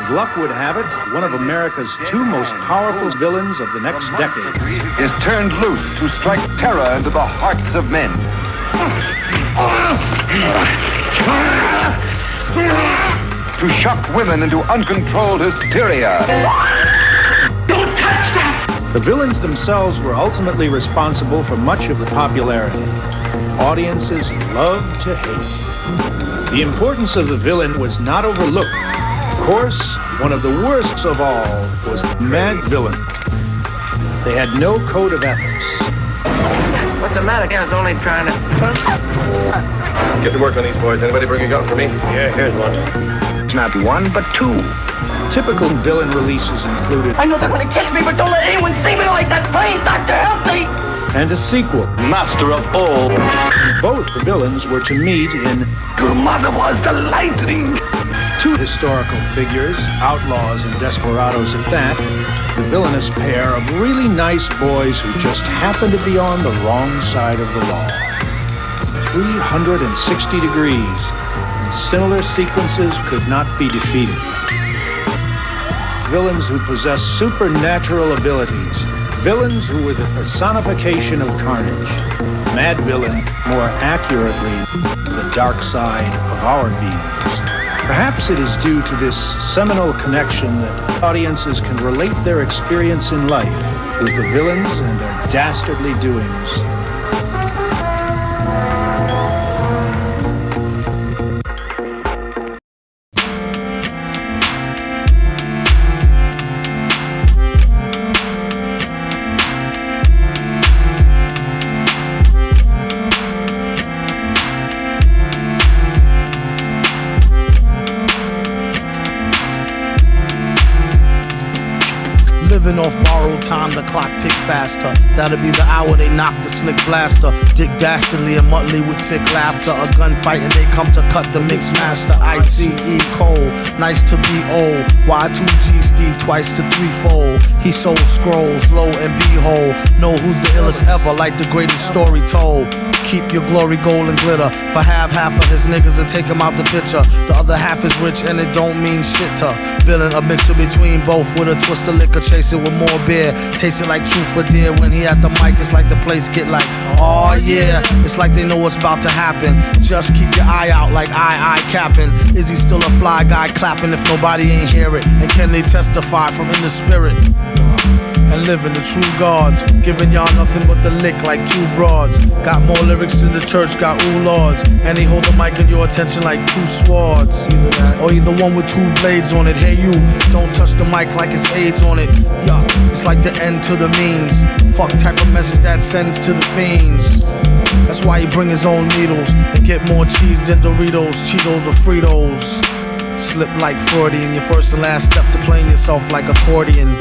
As luck would have it, one of America's two most powerful villains of the next decade is turned loose to strike terror into the hearts of men. To shock women into uncontrolled hysteria. Don't touch that! The villains themselves were ultimately responsible for much of the popularity. Audiences love to hate. The importance of the villain was not overlooked. Of course, one of the worst of all was the Madvillainy. They had no code of ethics. What's the matter? I was only trying to... Get to work on these boys. Anybody bring a gun for me? Yeah, here's one. It's not one, but two. Typical villain releases included... I know they're going to kiss me, but don't let anyone see me like that. Please, Doctor, help me! And a sequel. Master of all. Both the villains were to meet in... Your mother was the lightning. Two historical figures, outlaws and desperados at that, the villainous pair of really nice boys who just happened to be on the wrong side of the law. 360 degrees, and similar sequences could not be defeated. Villains who possess supernatural abilities, villains who were the personification of carnage. Madvillainy, more accurately, the dark side of our beings. Perhaps it is due to this seminal connection that audiences can relate their experience in life with the villains and their dastardly doings. Living off borrowed time, the clock tick faster. That'll be the hour they knock the slick blaster. Dick Dastardly and Muttley with sick laughter. A gunfight and they come to cut the mix master. ICE Cole, nice to be old. Y2G Steve twice to threefold. He sold scrolls, low and behold. Know who's the illest ever, like the greatest story told. Keep your glory gold and glitter. For half of his niggas and take him out the picture. The other half is rich and it don't mean shit to villain. A mixture between both with a twist of liquor. Chase it with more beer. Taste it like truth for dear. When he at the mic, it's like the place get like, oh yeah. It's like they know what's about to happen. Just keep your eye out like I capping. Is he still a fly guy clapping if nobody ain't hear it? And can they testify from in the spirit? And living the true gods, giving y'all nothing but the lick like two broads. Got more lyrics than the church got ooh lords. And they hold the mic in your attention like two swords. Either that, or either one with two blades on it. Hey you, don't touch the mic like it's AIDS on it. Yuck, it's like the end to the means. Fuck type of message that sends to the fiends. That's why he bring his own needles and get more cheese than Doritos, Cheetos or Fritos. Slip like Freudian, your first and last step to playing yourself like accordion.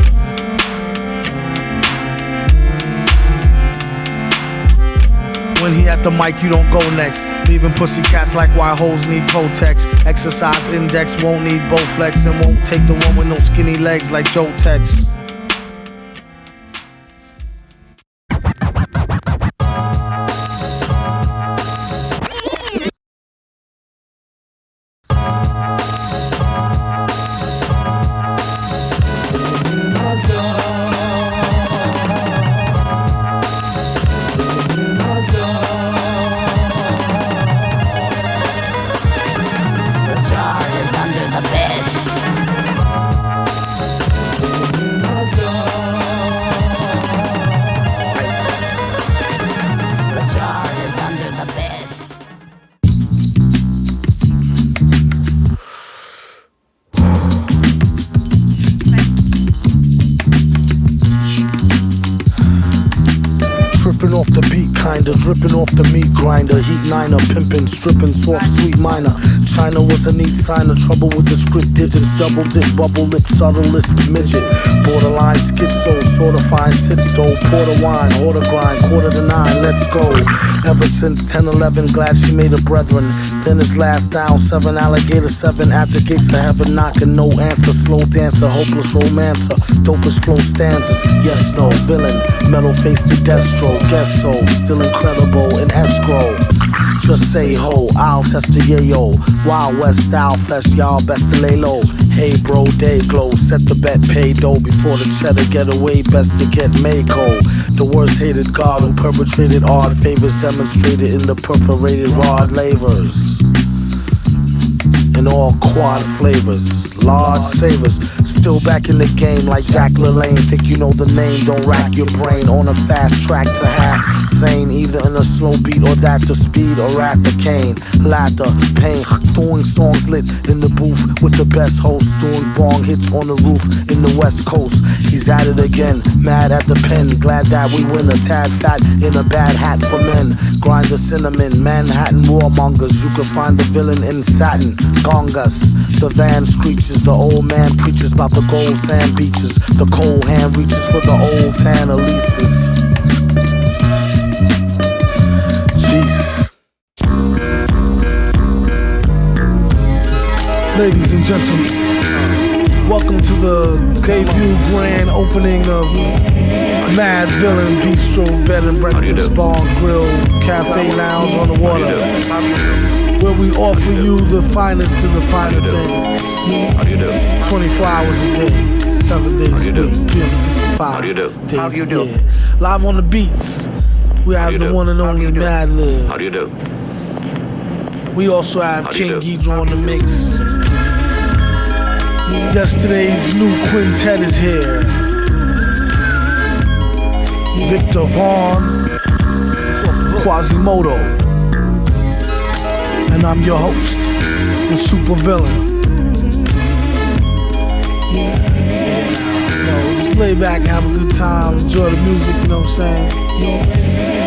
When he at the mic, you don't go next. Leaving pussycats like why hoes need Protex. Exercise index won't need Bowflex and won't take the one with no skinny legs like Joe Tex. Dripping off the meat grinder, heat niner, pimpin', strippin', soft, sweet minor. China was a neat sign of trouble with the script digits, double dip, bubble lip, subtlest midget. Borderline schizo, sorta fine tits though, porter wine, order grind, 8:45, let's go. Ever since 10-11, glad she made a brethren. Then his last down, 7 alligator, 7 at the gates of heaven, knocking, no answer, slow dancer, hopeless romancer, dopest flow stanzas, yes, no, villain, metal face to Destro, guess so, still incredible in escrow. Just say ho, I'll test the yayo. Wild West style fest, y'all best to lay low. Hey bro, day glow, set the bet, pay dough before the cheddar get away, best to get Mako. The worst hated god who perpetrated odd favors demonstrated in the perforated rod lavers. In all quad flavors, large savers, still back in the game like Jack LaLanne. Think you know the name, don't rack your brain. On a fast track to half sane, either in a slow beat or that's the speed or at the cane. Laughter, pain, doing songs lit in the booth with the best host, doing bong hits on the roof in the West Coast. He's at it again, mad at the pen, glad that we win. A tad fat in a bad hat for men. Grind the cinnamon, Manhattan warmongers. You can find the villain in satin. Gongas, the van screeches, the old man preaches about the gold sand beaches. The cold hand reaches for the old tan Elises. Jeez. Ladies and gentlemen, welcome to the debut grand opening of Mad Villain Bistro, Bed and Breakfast, Bar, Grill, Cafe, Lounge on the water, where we offer you the finest of the finer things. 24 hours a day, 7 days a week, 365 days a year. Live on the beats, we have the one and only Madlib. How do you do? We also have King Ghidra on the mix. Yesterday's new quintet is here. Victor Vaughn, Quasimodo, and I'm your host, the super villain. Just lay back and have a good time, enjoy the music, you know what I'm saying?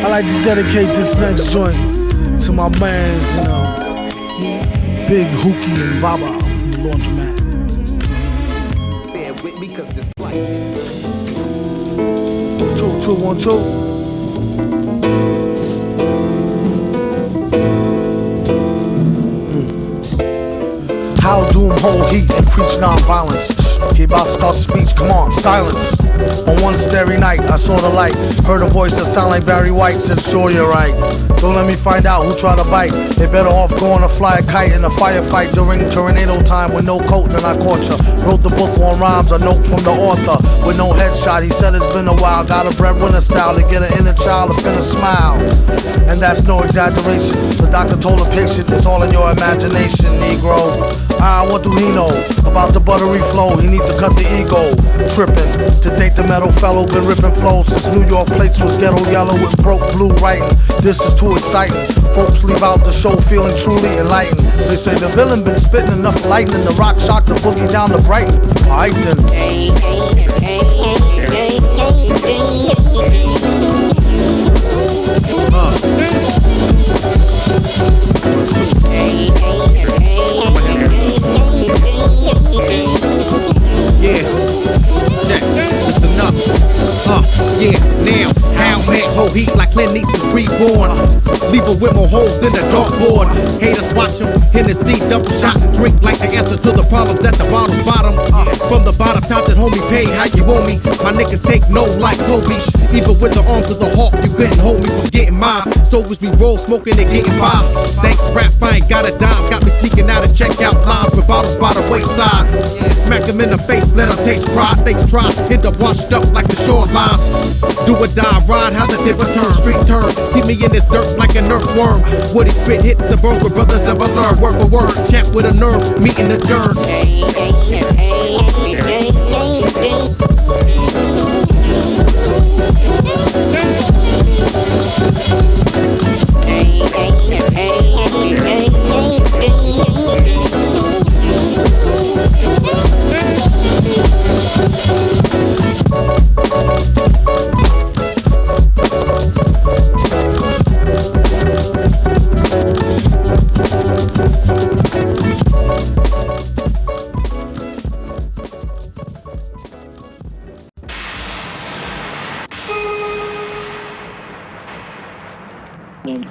I like to dedicate this next joint to my bands, you know, Big Hookie and Baba from the Laundromat. Bear with me cause this life is 2-2-1-2. How doom hold heat and preach non-violence. He about to start the speech, come on, silence. On one starry night, I saw the light. Heard a voice that sounded like Barry White. Said, sure, you're right. Don't let me find out who tried to bite. They better off going to fly a kite in a firefight during tornado time with no coat, then I caught ya. Wrote the book on rhymes, a note from the author with no headshot. He said it's been a while. Got a breadwinner style to get an inner child to finna smile. And that's no exaggeration. The doctor told the patient it's all in your imagination, Negro. What do he know about the buttery flow? He need to cut the ego. Trippin', to date the metal fellow been ripping flow since New York plates was ghetto yellow with broke blue writing. This is too exciting. Folks leave out the show feeling truly enlightened. They say the villain been spitting enough lightning to rock shock the boogie down to Brighton. Alright then. Yeah, check, listen up. Yeah, now, how man hold heat like Clint Eastwood's reborn. Leave her with more holes than a dartboard. Haters watch him, Hennessy, double shot and drink like the answer to the problems at the bottle's bottom. From the bottom top that homie pay, how you want me? My niggas take no like Kobe. Even with the arms of the hawk, you couldn't hold me from getting mine. Stovers we roll, smoking and getting by. Thanks rap, I ain't got a dime. Got me sneaking out of checkout lines with bottles by the wayside. Smack them in the face, let them taste pride. Fakes try, end up washed up like the shorelines. Do or die, ride how the tip turn. Street turns, keep me in this dirt like an earthworm. Woody spit hits and burns where brothers ever learn. Word for word, champ with a nerve, meeting adjourned.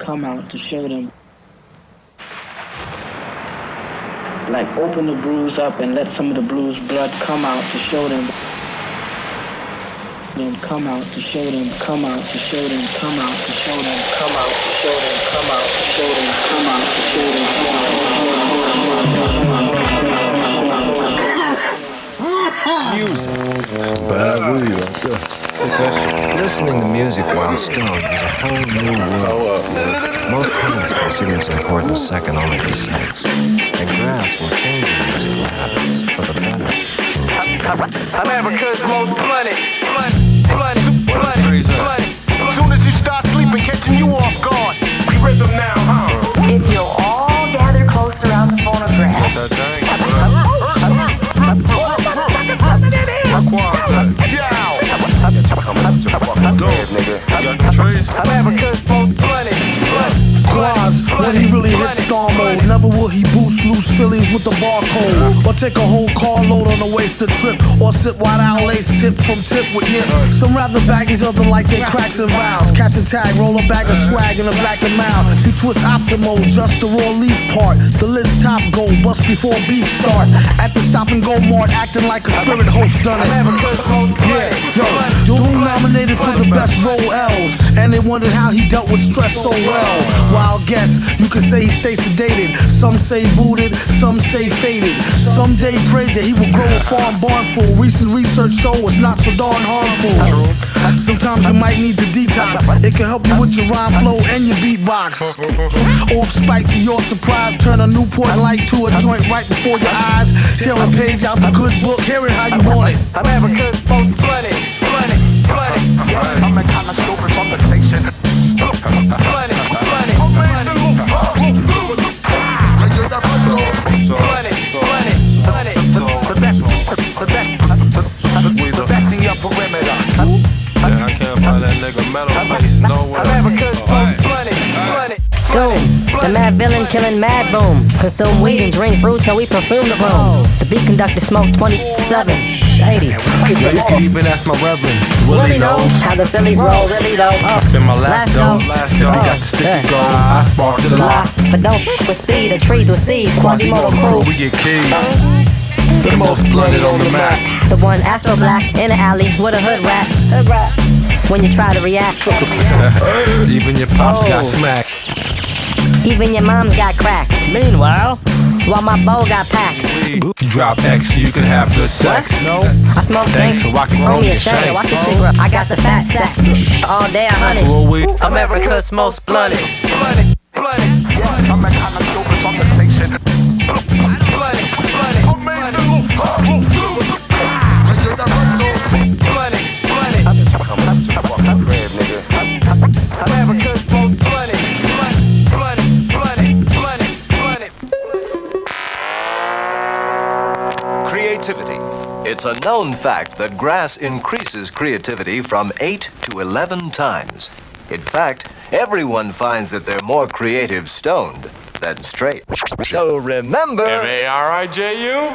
Come out to show them. Like open the bruise up and let some of the bruised blood come out to show them. Then come out to show them, come out to show them, come out to show them, come out to show them, come out to show them, come out to show them, come out to show them. Music. Bad weed out there. Listening to music while stoned is a whole new world. Most parents consider it important second only to sex. And grass will change your musical habits for the better. America's most blooded. Soon as you start sleeping, catching you off guard. We rhythm now, huh? If you'll all gather close around the phonograph. Quas, when he really hits star mode, never will he boost loose Phillies with the barcode, or take a whole carload on a wasted trip, or sit wide out lace tip from tip with yip. Some rather baggies, other like they cracks and vows. Catch a tag, roll a bag of swag in a black and mouth. He twist optimal, just the raw leaf part. The list top go, bust before beef start. At the stop and go mart, acting like a spirit host done it. Yeah, yo, Doom nominated for the best role L's, and they wondered how he dealt with stress so well. Wild guess, you could say he stays sedated. Some say booted, some say faded. Someday prayed that he will grow a farm barn full. Recent research show it's not so darn harmful. Sometimes you might need to detox. It can help you with your rhyme flow and your beatbox. Off spike to your surprise, turn a Newport light to a joint right before your eyes. Tear a page out the good book, hear it how you want it. America's most blooded. I'm a kind of stupid from the station. Protecting your perimeter. I can't find that nigga metal face nowhere. Doom, the mad villain killing mad boom. Consume weed and drink fruit till we perfume the room. The beat conductor smoke 27, 80. You can even ask my reverend. Willie knows how the Phillies roll, really though. Spin my last dough. He got the sticky gold. I sparked it a lot. But don't with speed, the trees with seeds. Quasimodo crew. We get keys. The most blooded on the map. The one Astro Black in the alley with a hood rat. When you try to react, Even your pops got smacked. even your mom's got cracked. Meanwhile, while my bow got packed. You drop X, you can have good sex. No, I smoke Thanks, drink. so I can Throw roll me a your shake. shank. Watch your shit, bro. I got the fat sack. All day 100. America's most blooded. I'm a kind of stupid from the station. Creativity. It's a known fact that grass increases creativity from 8 to 11 times. In fact, everyone finds that they're more creative stoned than straight. So remember... M-A-R-I-J-U?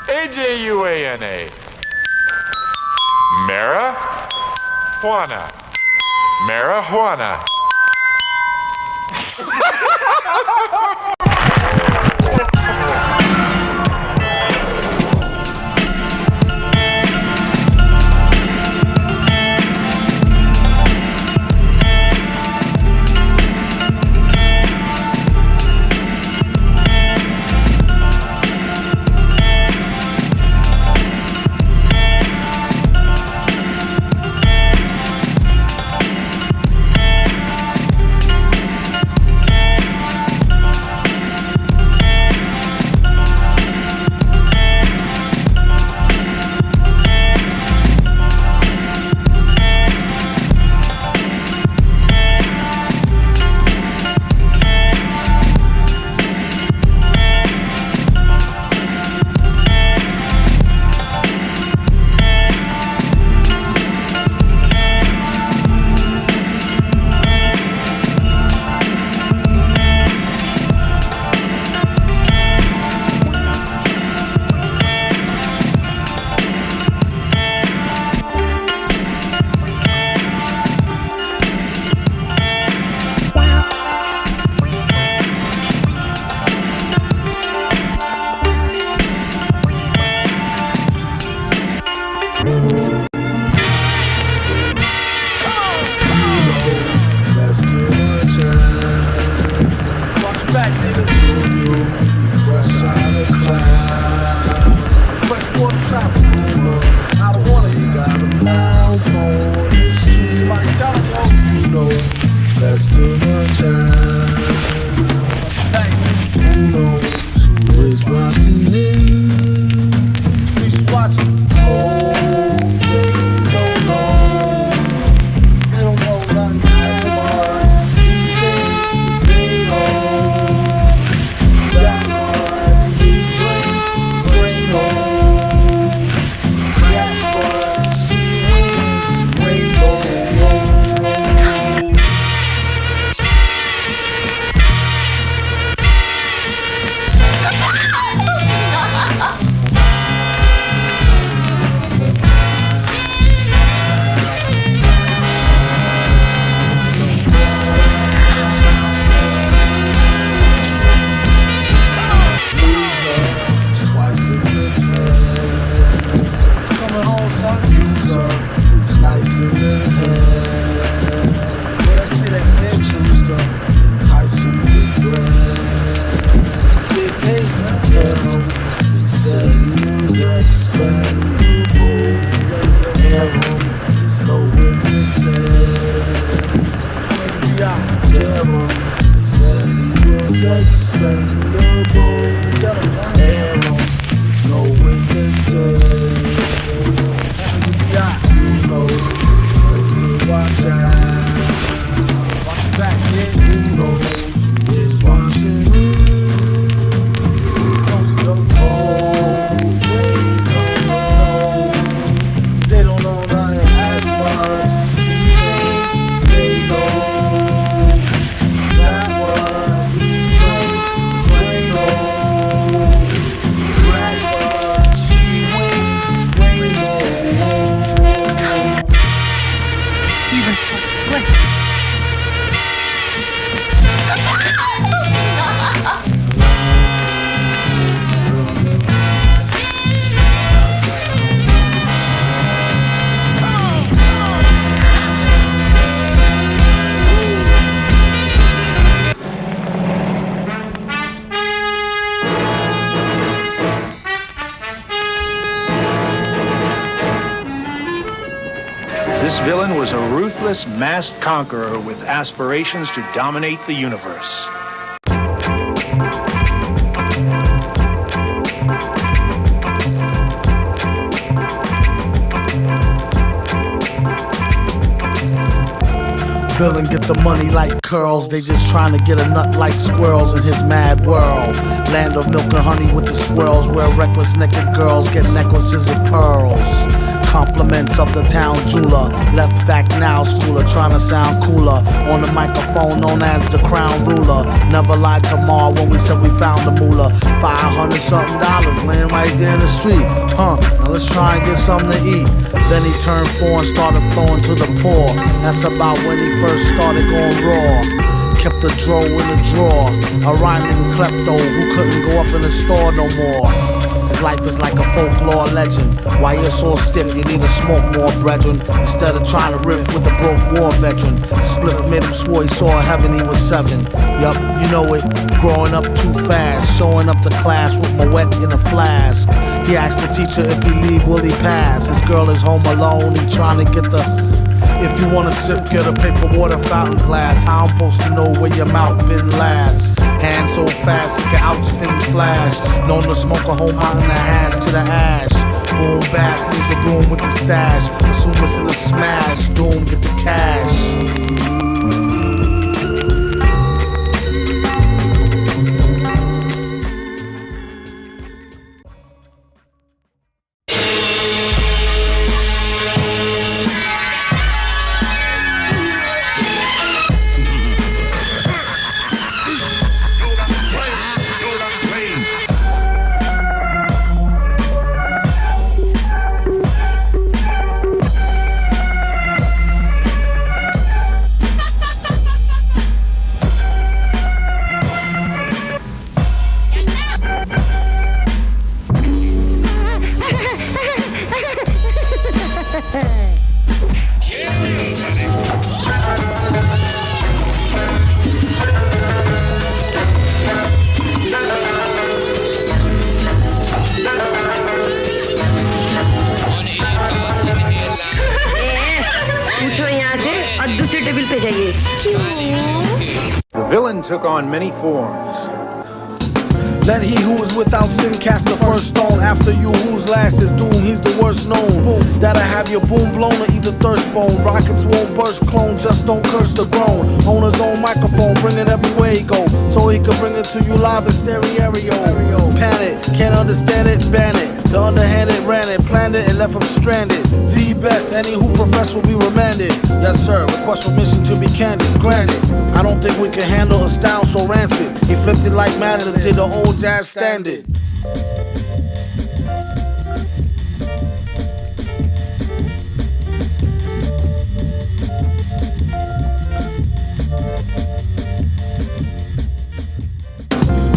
A-J-U-A-N-A. Marijuana. Marijuana. This villain was a ruthless, masked conqueror with aspirations to dominate the universe. Villain get the money like curls. They just trying to get a nut like squirrels in his mad world. Land of milk and honey with the swirls, where reckless naked girls get necklaces of pearls. Compliments of the town jeweler, left back now schooler, trying to sound cooler. On the microphone known as the crown ruler. Never lied to Ma when we said we found the moolah. $500-something laying right there in the street. Now let's try and get something to eat. Then he turned 4 and started flowing to the poor. That's about when he first started going raw. Kept the dro in the drawer. A rhyming klepto who couldn't go up in the store no more. His life is like a folklore legend. Why you're so stiff, you need to smoke more, brethren. Instead of trying to riff with a broke war veteran. Spliff made him swore he saw heaven, he was 7. Yup, you know it. Growing up too fast. Showing up to class with my wet in a flask. He asked the teacher if he leave, will he pass? His girl is home alone, he trying to get the... If you wanna sip, get a paper water fountain glass. How I'm supposed to know where your mouth been last? Hand so fast, he can outspin Flash. Known to smoke a whole mountain of hash to the ash. Boom, bass, leave the room with the stash. Assume it's in a smash, doom, get the cash. The villain took on many forms. Let he who is without sin cast the first stone. After you whose last is doomed, he's the worst known. That'll have your boom blown or either thirst bone. Rockets won't burst, clone, just don't curse the grown. Own his own microphone, bring it everywhere he go, so he can bring it to you live in stereo. Panic, can't understand it, ban it. The underhanded ran it, planned it, and left him stranded. The best, any who profess will be remanded. Yes sir, request permission to be candid, granted. I don't think we can handle a style so rancid. He flipped it like Madlib did the old jazz standard.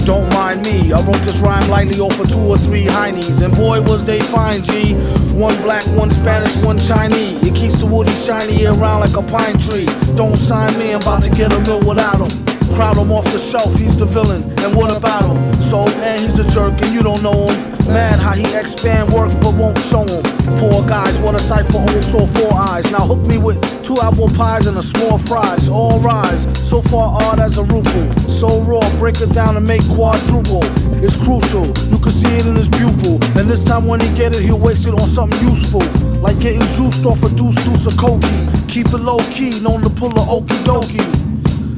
Don't mind me, I wrote this rhyme lightly over 2 or 3 heinies, and boy was they fine, G. One black, one Spanish, one Chinese. It keeps the woody shiny year round like a pine tree. Don't sign me, I'm about to get a mill without him. Crowd him off the shelf, he's the villain, and what about him? So, and he's a jerk, and you don't know him. Mad how he expand work, but won't show him. Poor guys, what a sight for old sore 4 eyes. Now hook me with 2 apple pies and a small fries. All rise, so far odd as a ruple. So raw, break it down and make quadruple. It's crucial, you can see it in his pupil. And this time when he get it, he'll waste it on something useful. Like getting juiced off a deuce of cokie. Keep it low key, known to pull a okie dokie.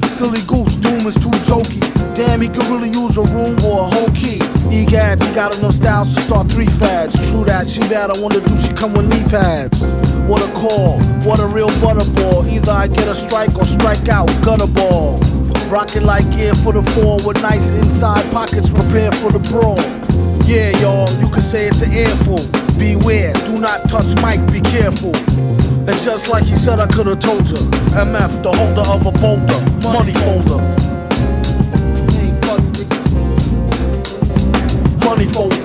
Silly goose, doom is too jokey. Damn, he could really use a room or a whole key. Egads, he got enough styles to start 3 fads. True that, she bad, I wonder do she come with knee pads? What a call, what a real butterball. Either I get a strike or strike out, gutter ball. Rockin' like gear for the 4 with nice inside pockets prepared for the brawl. Yeah, y'all, you could say it's an earful. Beware, do not touch mic, be careful. And just like he said, I could've told ya. MF, the holder of a boulder, money folder. Money folder.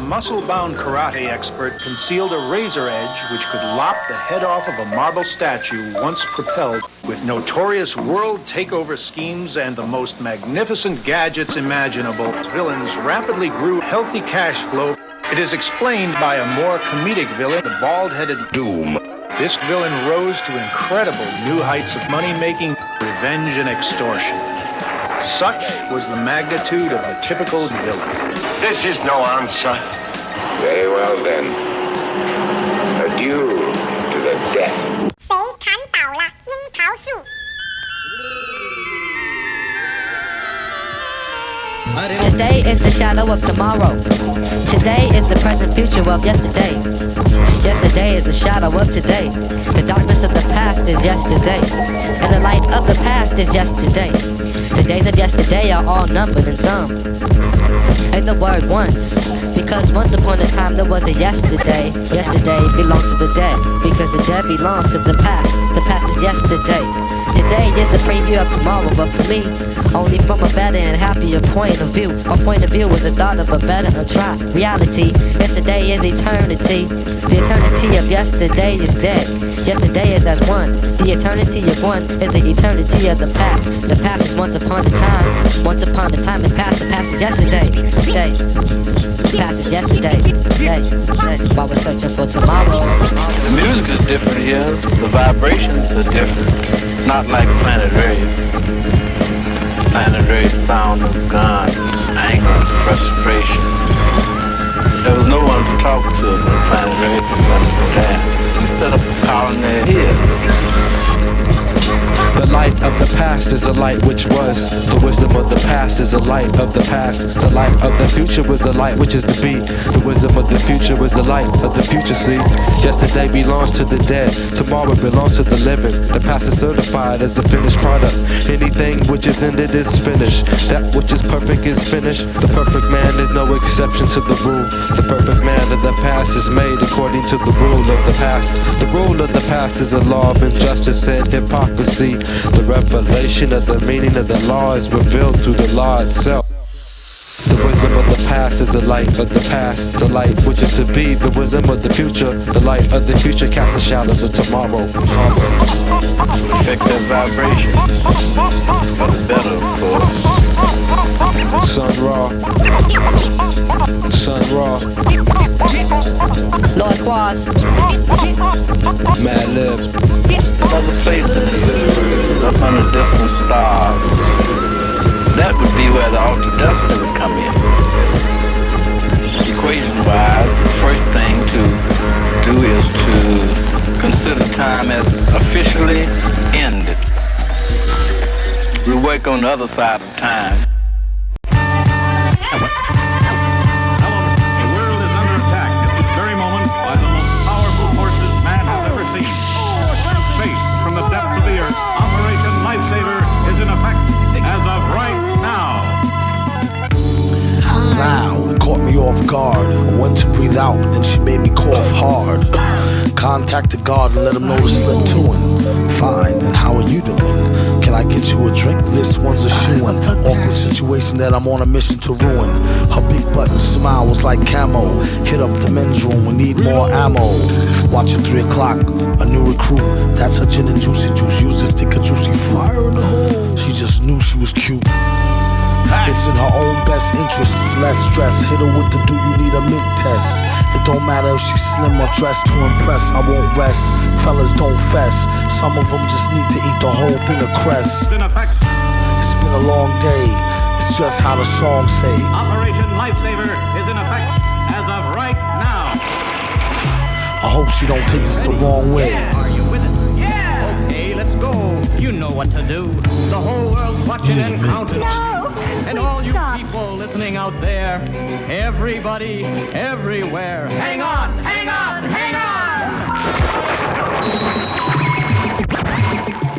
muscle-bound karate expert concealed a razor edge which could lop the head off of a marble statue once propelled with notorious world takeover schemes and the most magnificent gadgets imaginable. Villains rapidly grew healthy cash flow. It is explained by a more comedic villain, the bald-headed Doom. This villain rose to incredible new heights of money-making, revenge, and extortion. Such was the magnitude of the typical villain. This is no answer. Very well then. Adieu to the dead. Today is the shadow of tomorrow. Today is the present future of yesterday. Yesterday is the shadow of today. The darkness of the past is yesterday, and the light of the past is yesterday. The days of yesterday are all numbered in some. And the word once, because once upon a time there was a yesterday. Yesterday belongs to the dead, because the dead belongs to the past. The past is yesterday. Today is a preview of tomorrow, but for me, only from a better and happier point of view. My point of view is the thought of a better try. Reality, yesterday is eternity. The eternity of yesterday is dead. Yesterday is as one. The eternity of one is the eternity of the past. The past is once upon a time. Once upon a time is past. The past is yesterday. Day. The past is yesterday. Day. While we're searching for tomorrow. The music is different here. The vibrations are different. Not like Planet Rave. Planet Rave sound of guns, anger, frustration. There was no one to talk to in Planet Rave to understand. We set up a colony here. The light of the past is a light which was. The wisdom of the past is a light of the past. The light of the future was a light which is to be. The wisdom of the future is the light of the future, see. Yesterday belongs to the dead. Tomorrow belongs to the living. The past is certified as a finished product. Anything which is ended is finished. That which is perfect is finished. The perfect man is no exception to the rule. The perfect man of the past is made according to the rule of the past. The rule of the past is a law of injustice and hypocrisy. The revelation of the meaning of the law is revealed through the law itself. The wisdom of the past is the light of the past. The light which is to be, the wisdom of the future. The light of the future casts the shadows of tomorrow. Affect their vibrations for the better, of course. Sun Ra. Sun Ra. Lord Quas. Madlib. Another place in the universe, up under different stars. That would be where the altered destiny would come in. Equation-wise, the first thing to do is to consider time as officially ended. We work on the other side of time. The world is under attack at this very moment by the most powerful forces man has ever seen. Space from the depths of the earth. Operation Lifesaver is in effect as of right now. Loud, it caught me off guard. I went to breathe out, but then she made me cough hard. Contacted God and let him know to slip to him. Fine, and how are you doing? Can I get you a drink? This one's a shoe-in. Awkward situation that I'm on a mission to ruin. Her big button smile was like camo. Hit up the men's room, we need more ammo. Watch at 3 o'clock, a new recruit. That's her gin and juicy juice. Used to stick a juicy fruit. She just knew she was cute. It's in her own best interests, less stress. Hit her with the do you need a mid test. It don't matter if she's slim or dressed to impress. I won't rest, fellas don't fess. Some of them just need to eat the whole thing of cress. It's been a long day, it's just how the song say. Operation Lifesaver is in effect as of right now. I hope she don't take this the wrong way. Are you with it? Yeah! Okay, let's go. You know what to do. The whole world's watching and counting. And all you people listening out there, everybody, everywhere, hang on, hang on, hang on!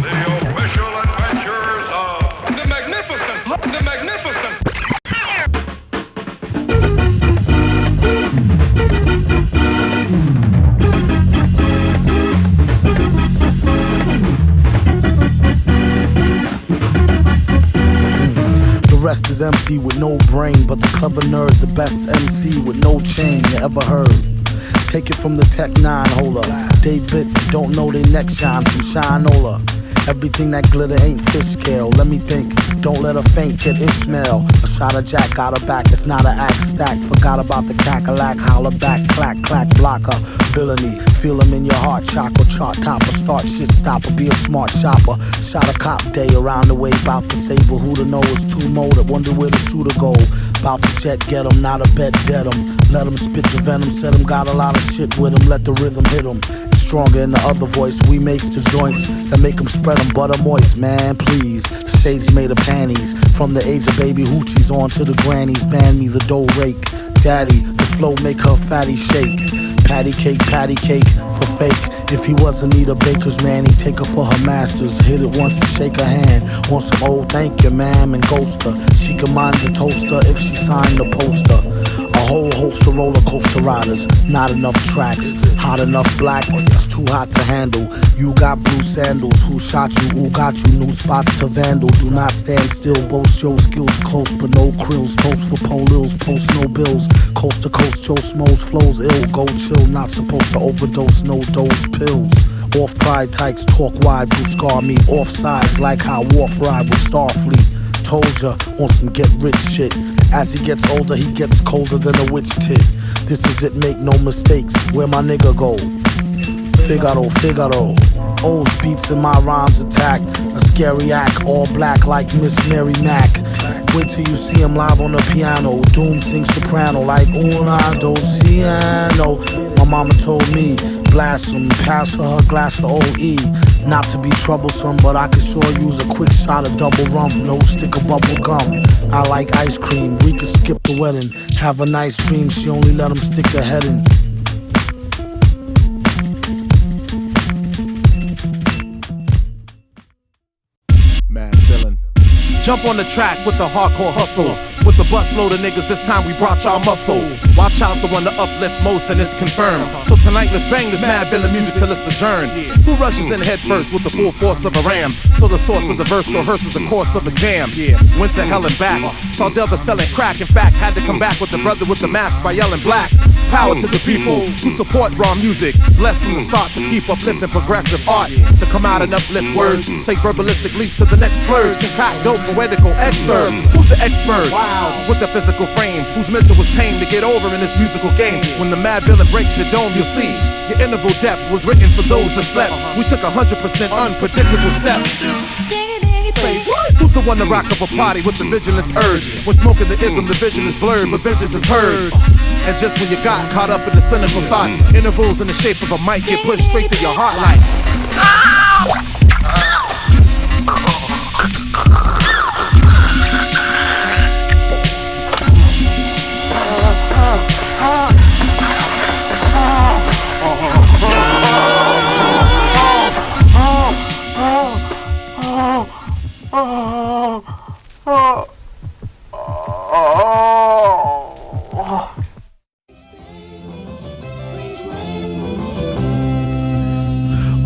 The official adventures of the Magnificent, the Magnificent. The rest is is empty with no brain, but the clever nerd, the best MC with no chain you ever heard. Take it from the Tech 9 holder. David, don't know they neck shine from Shinola. Everything that glitter ain't fish scale. Let me think, don't let her faint, get Ishmael. A shot of Jack, got her back, it's not an act stack. Forgot about the cackalack, holler back, clack, clack, blocker. Villainy, feel him in your heart, chakra, chart topper. Start shit stopper, be a smart shopper. Shot a cop day around the way, bout to stable. Who to know is too molded, wonder where the shooter go. Bout to jet, get him, not a bet, dead him. Let him spit the venom, said him, got a lot of shit with him. Let the rhythm hit him. Stronger in the other voice, we makes the joints that make them spread them butter moist, man, please. The stage made of panties, from the age of baby hoochies on to the grannies. Man me the dough rake, daddy, the flow make her fatty shake. Patty cake for fake. If he wasn't need a baker's man, he'd take her for her masters. Hit it once and shake her hand. Want some old thank you, ma'am, and ghost her. She can mind the toaster if she signed the poster. A whole host of roller coaster riders, not enough tracks. Hot enough black, or that's too hot to handle. You got blue sandals, who shot you, who got you? New spots to vandal, do not stand still. Boast your skills close, but no krills. Toast for polils, post no bills. Coast to coast, Joe Smoes flows ill. Go chill, not supposed to overdose, no dose pills. Off pride tykes, talk wide, do scar me. Off sides, like how Wharf ride with Starfleet. Told ya, on some get rich shit. As he gets older, he gets colder than a witch tit. This is it, make no mistakes. Where my nigga go? Figaro. Old beats in my rhymes attack. A scary act, all black like Miss Mary Mack. Wait till you see him live on the piano. Doom sings soprano like una, dos, ciano. My mama told me, blast him, pass her glass of OE. Not to be troublesome, but I could sure use a quick shot of double rum. No stick of bubble gum. I like ice cream, we could skip the wedding. Have a nice dream, she only let him stick her head in. Mad Villain. Jump on the track with the hardcore hustle. With the busload of niggas, this time we brought y'all muscle. Wild Child's the one to uplift most, and it's confirmed. So tonight, let's bang this Mad Villain music till it's adjourned. Who rushes in head first with the full force of a ram? So the source of the verse coerces the course of a jam. Went to hell and back. Saw Delva selling crack. In fact, had to come back with the brother with the mask by yelling black. Power to the people who support raw music. Blessed from the start to keep uplifting progressive art. To come out and uplift words. Take verbalistic leaps to the next splurge. Concoct dope poetical excerpt. Who's the expert? With the physical frame, whose mental was tame to get over in this musical game. When the Mad Villain breaks your dome, you'll see your interval depth was written for those that slept. We took 100% unpredictable steps. Say what? Who's the one to rock up a party with the vigilance urge? When smoking the ism, the vision is blurred, but vengeance is heard. And just when you got caught up in the cynical thought, intervals in the shape of a mic get pushed straight to your heart like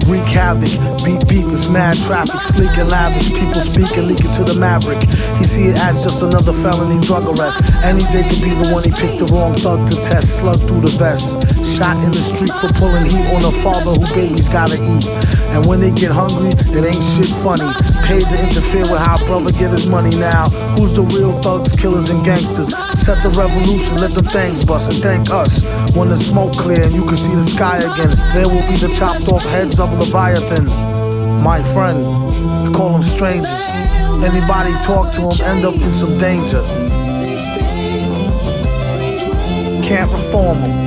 Wreak havoc, beat this mad traffic, sleek and lavish, people speak and leak it to the maverick. He see it as just another felony drug arrest. Any day could be the one he picked the wrong thug to test. Slug through the vest, shot in the street for pulling heat on a father who babies gotta eat. And when they get hungry, it ain't shit funny. Paid to interfere with how brother get his money now. Who's the real thugs, killers, and gangsters? Set the revolution, let them things bust, and thank us. When the smoke clear and you can see the sky again, there will be the chopped off heads of Leviathan. My friend, I call them strangers. Anybody talk to them end up in some danger. Can't reform them.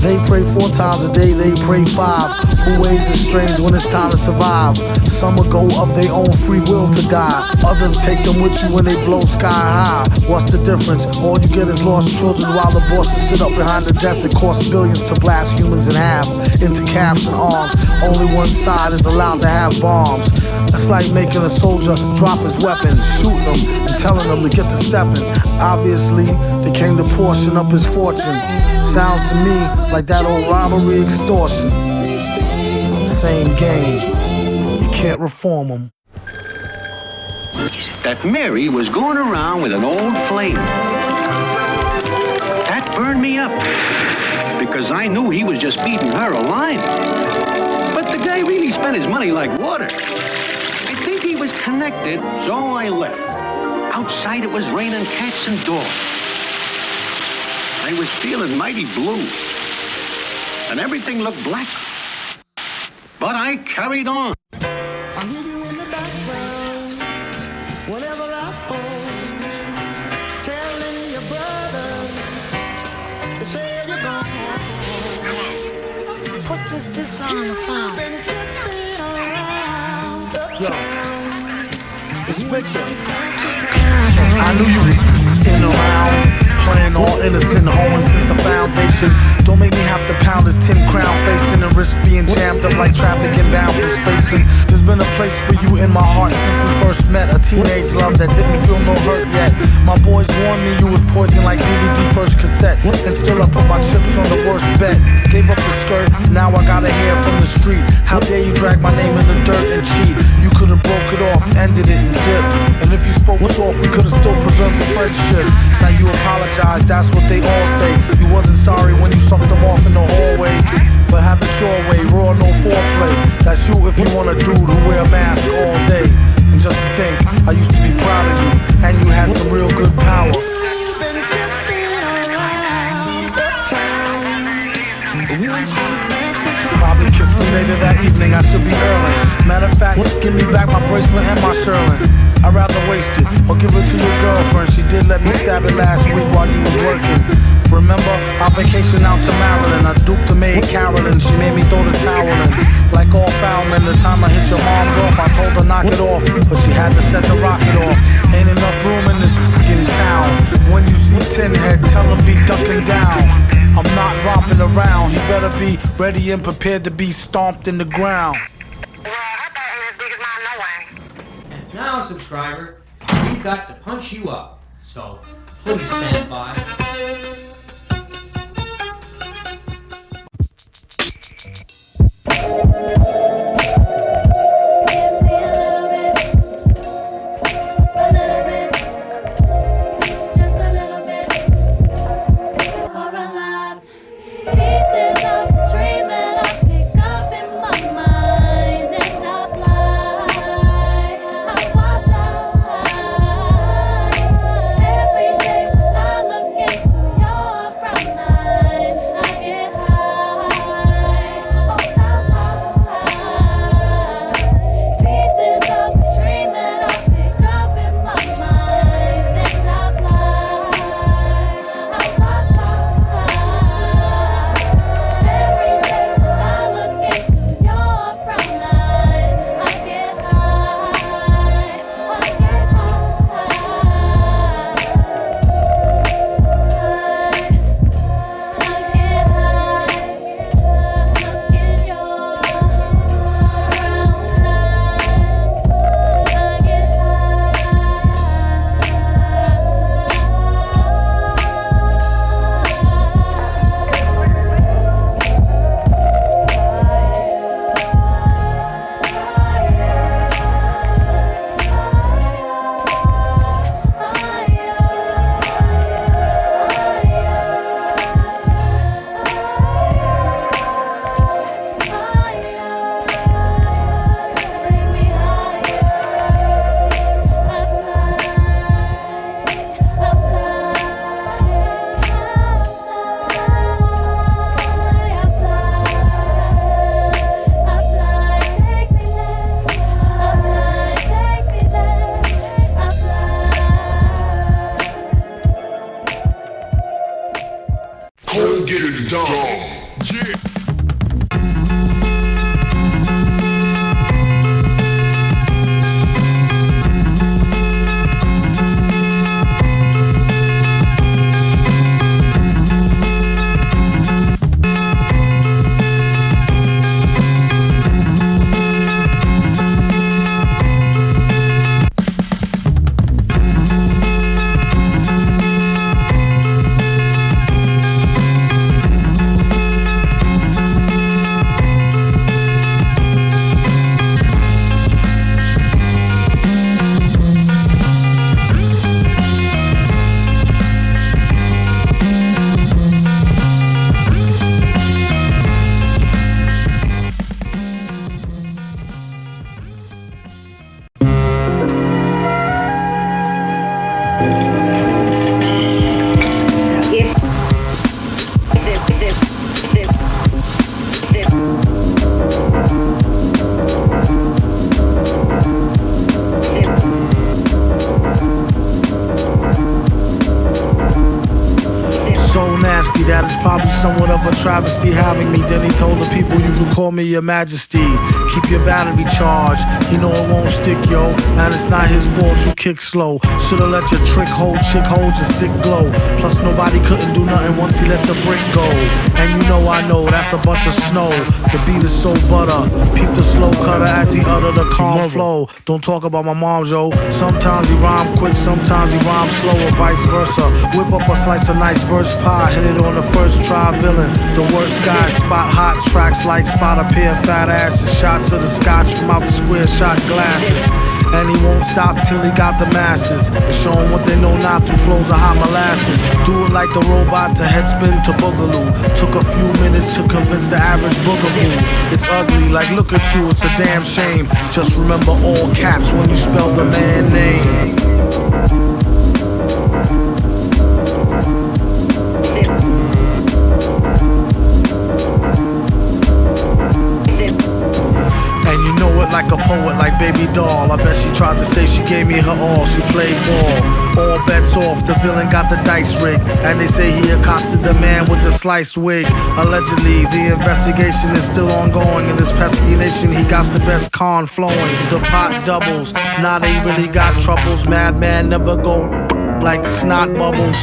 They pray 4 times a day, they pray 5. Who ways is strange when it's time to survive. Some will go of their own free will to die. Others take them with you when they blow sky high. What's the difference? All you get is lost children while the bosses sit up behind the desk. It costs billions to blast humans in half into calves and arms. Only one side is allowed to have bombs. That's like making a soldier drop his weapon, shooting him and telling him to get to stepping. Obviously, they came to portion up his fortune. Sounds to me like that old robbery extortion. Same game, you can't reform them. that Mary was going around with an old flame. That burned me up, because I knew he was just feeding her a line. But the guy really spent his money like water. I think he was connected, so I left. Outside it was raining cats and dogs. I was feeling mighty blue, and everything looked black. But I carried on. I hear you in the background whenever I fall, telling your brothers to say you're gone. Put your sister on the phone. Yo, it's Victor. I knew you was in around, playing all innocent, hoeing since the foundation. Don't make me have to pound this 10 crown facing and risk being jammed up like traffic inbound from spacing. There's been a place for you in my heart since we first met. A teenage love that didn't feel no hurt yet. My boys warned me you was poison like BBD first cassette. And still I put my chips on the worst bet. Gave up the skirt, now I got a hair from the street. How dare you drag my name in the dirt and cheat? You could've broke it off, ended it and dipped. And if you spoke soft, we could've still preserved the friendship. Now you apologize, that's what they all say. You wasn't sorry when you sucked them off in the hallway. But have it your way, raw, no foreplay. That's you if you want a dude who wear a mask all day. And just to think, I used to be proud of you, and you had some real good power. Probably kiss me later that evening, I should be early. Matter of fact, give me back my bracelet and my Sherlin. I'd rather waste it, or give it to your girlfriend. She did let me stab it last week while you was working. Remember, our vacation out to Maryland, I duped the maid Carolyn. She made me throw the towel in. Like all foul men, the time I hit your mom's off, I told her knock it off, but she had to set the rocket off. Ain't enough room in this fucking town. When you see Tin Head, tell him be ducking down. I'm not romping around, he better be ready and prepared to be stomped in the ground. Now, subscriber, we've got to punch you up, so please stand by. So nasty that it's probably somewhat of a travesty having me. Then he told the people you can call me your majesty. Keep your battery charged, you know it won't stick, yo. And it's not his fault you kick slow. Should've let your trick hold your sick glow. Plus nobody couldn't do nothing once he let the brick go. And you know I know that's a bunch of snow. The beat is so butter. Peep the slow cutter as he utter the calm flow. Don't talk about my mom, yo. Sometimes he rhyme quick, sometimes he rhyme slow, or vice versa. Whip up a slice of nice verse pie, hit it on the first try, villain. The worst guy, spot hot tracks like spot a pair of fat asses. Shots of the scotch from out the square shot glasses. And he won't stop till he got the masses and show them what they know not through flows of hot molasses. Do it like the robot to headspin to boogaloo. Took a few minutes to convince the average boogaboo. It's ugly, like look at you, it's a damn shame. Just remember all caps when you spell the man name. Like a poet, like baby doll. I bet she tried to say she gave me her all. She played ball. All bets off, the villain got the dice rigged. And they say he accosted the man with the sliced wig. Allegedly, the investigation is still ongoing. In this pesky nation, he got the best con flowing. The pot doubles, now they really got troubles. Madman never go like snot bubbles.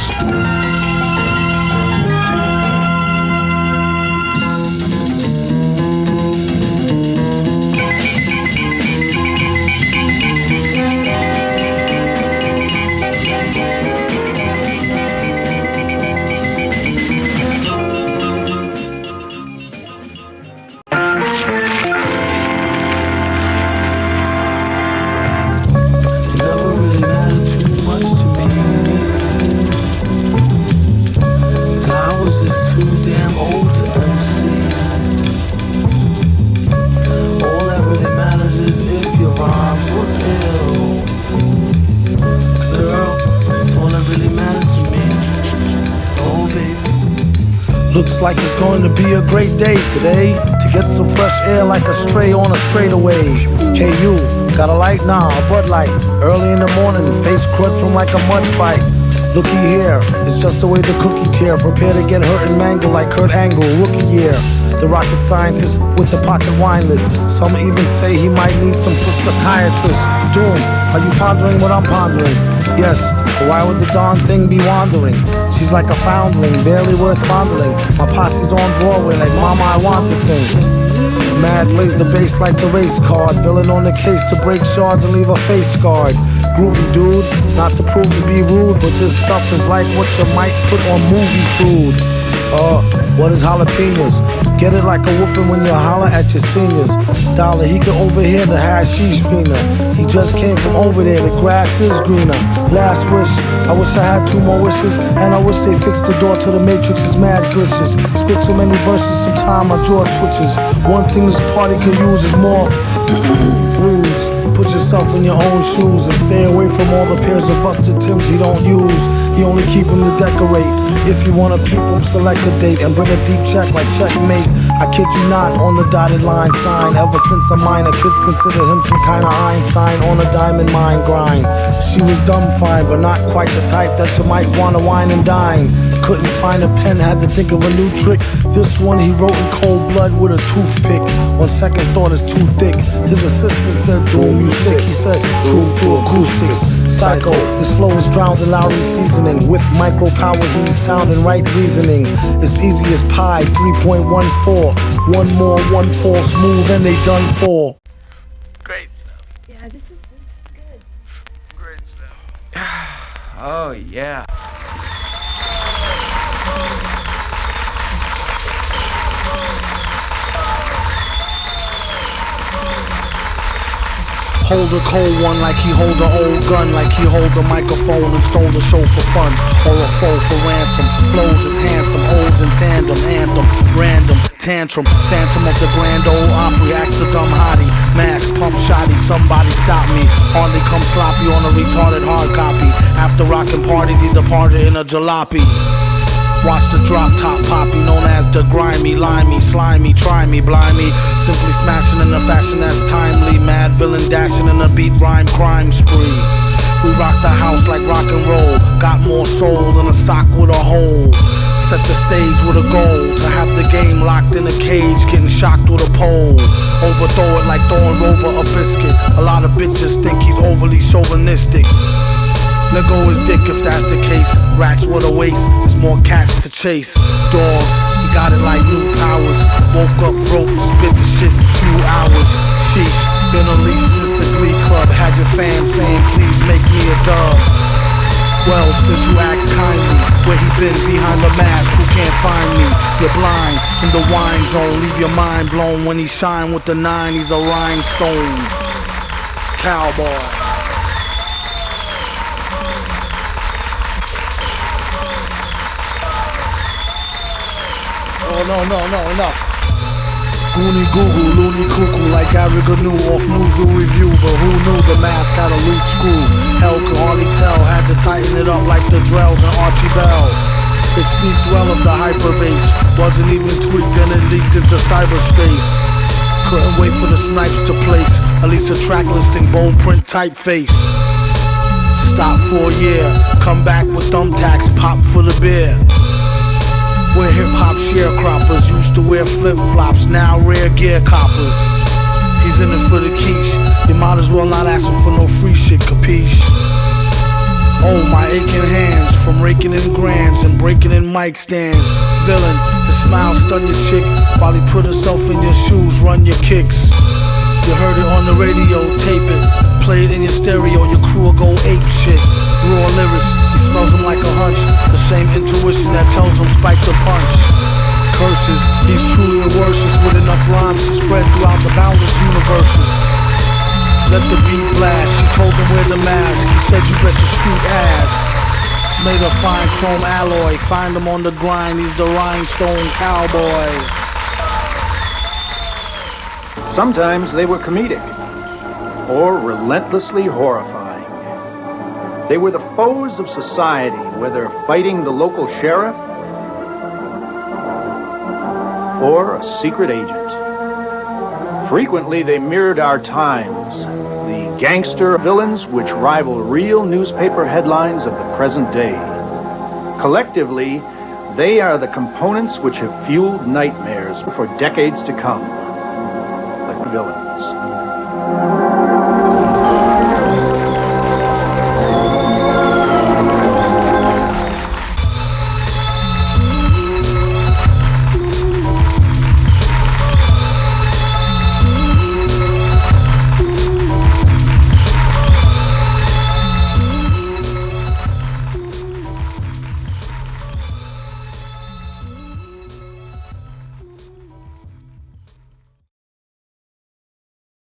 Looks like it's going to be a great day today. To get some fresh air like a stray on a straightaway. Hey you, got a light? Nah, a Bud Light. Early in the morning, face crud from like a mud fight. Looky here, it's just the way the cookie tear. Prepare to get hurt and mangled like Kurt Angle, rookie year. The rocket scientist with the pocket wine list. Some even say he might need some psychiatrist. Doom, are you pondering what I'm pondering? Yes, but why would the darn thing be wandering? She's like a foundling, barely worth fondling. My posse's on Broadway like Mama I Want to Sing. Mad lays the bass like the race card. Villain on the case to break shards and leave a face scarred. Groovy dude, not to prove to be rude, but this stuff is like what you might put on movie food. What is jalapenos? Get it like a whooping when you holler at your seniors. Dollar, he can overhear the hashish fiender. He just came from over there, the grass is greener. Last wish, I wish I had 2 more wishes. And I wish they fixed the door to the Matrix's mad glitches. Spit so many verses, sometime my jaw twitches. One thing this party could use is more blues. Put yourself in your own shoes and stay away from all the pairs of busted Timbs he don't use. He only keep them to decorate. If you wanna peep him, select a date and bring a deep check like checkmate. I kid you not, on the dotted line sign. Ever since a minor, kids consider him some kind of Einstein on a diamond mine grind. She was dumb fine, but not quite the type that you might wanna wine and dine. Couldn't find a pen, had to think of a new trick. This one he wrote in cold blood with a toothpick. On second thought it's too thick. His assistant said, Doom, you sick. He said, true through acoustics. Psycho, his flow is drowned in Lowry's seasoning. With micro power, he's sound and right reasoning. It's easy as pie, 3.14. One more, 1 fall smooth, and they done for. Great stuff. Yeah, this is good. Great stuff. Oh, yeah. Hold a cold one like he hold a old gun, like he hold a microphone and stole the show for fun, or a foe for ransom. Flows is handsome, O's in tandem, anthem, random, tantrum, phantom of the Grand Ole Opry. Ask the dumb hottie, mask, pump shotty, somebody stop me. Hardly come sloppy on a retarded hard copy. After rockin' parties, he departed in a jalopy. Watch the drop top poppy, known as the grimy, limey, slimy, try me, blimey. Simply smashing in a fashion that's timely. Mad villain dashing in a beat rhyme crime spree. We rock the house like rock and roll. Got more soul than a sock with a hole. Set the stage with a goal to have the game locked in a cage, getting shocked with a pole. Overthrow it like throwing over a biscuit. A lot of bitches think he's overly chauvinistic. Let go his dick if that's the case. Racks with a waist, there's more cats to chase. Dogs, he got it like new powers. Woke up broke, spit the shit in a few hours. Sheesh, been unleashed since the Glee Club. Had your fam saying please make me a dub. Well, since you asked kindly, where he been behind the mask, who can't find me? You're blind, in the wine zone, leave your mind blown. When he shine with the 9, he's a Rhinestone Cowboy. Oh, no, enough. Goonie Google, loony cuckoo like Arriga knew off Newzoo Review. But who knew the mask had a loose screw? Hell could hardly tell, had to tighten it up like the Drells and Archie Bell. It speaks well of the hyperbase. Wasn't even tweaked and it leaked into cyberspace. Couldn't wait for the snipes to place at least a track listing, bone print typeface. Stop for a year, come back with thumbtacks, pop for the beer. We're hip-hop sharecroppers, used to wear flip-flops, now rare gear coppers. He's in it for the quiche, you might as well not ask him for no free shit, capiche? Oh, my aching hands, from raking in grands and breaking in mic stands. Villain, the smile stun your chick, while he put himself in your shoes, run your kicks. You heard it on the radio, tape it, play it in your stereo, your crew will go ape shit. Raw lyrics, he smells them like a hunch, the same intuition that tells him spike the punch. Curses, he's truly the worstest with enough rhymes to spread throughout the boundless universes. Let the beat blast, she told him wear the mask, he said you bet your sweet ass. It's made of fine chrome alloy, find him on the grind, he's the Rhinestone Cowboy. Sometimes they were comedic or relentlessly horrifying. They were the foes of society, whether fighting the local sheriff or a secret agent. Frequently, they mirrored our times, the gangster villains which rival real newspaper headlines of the present day. Collectively, they are the components which have fueled nightmares for decades to come.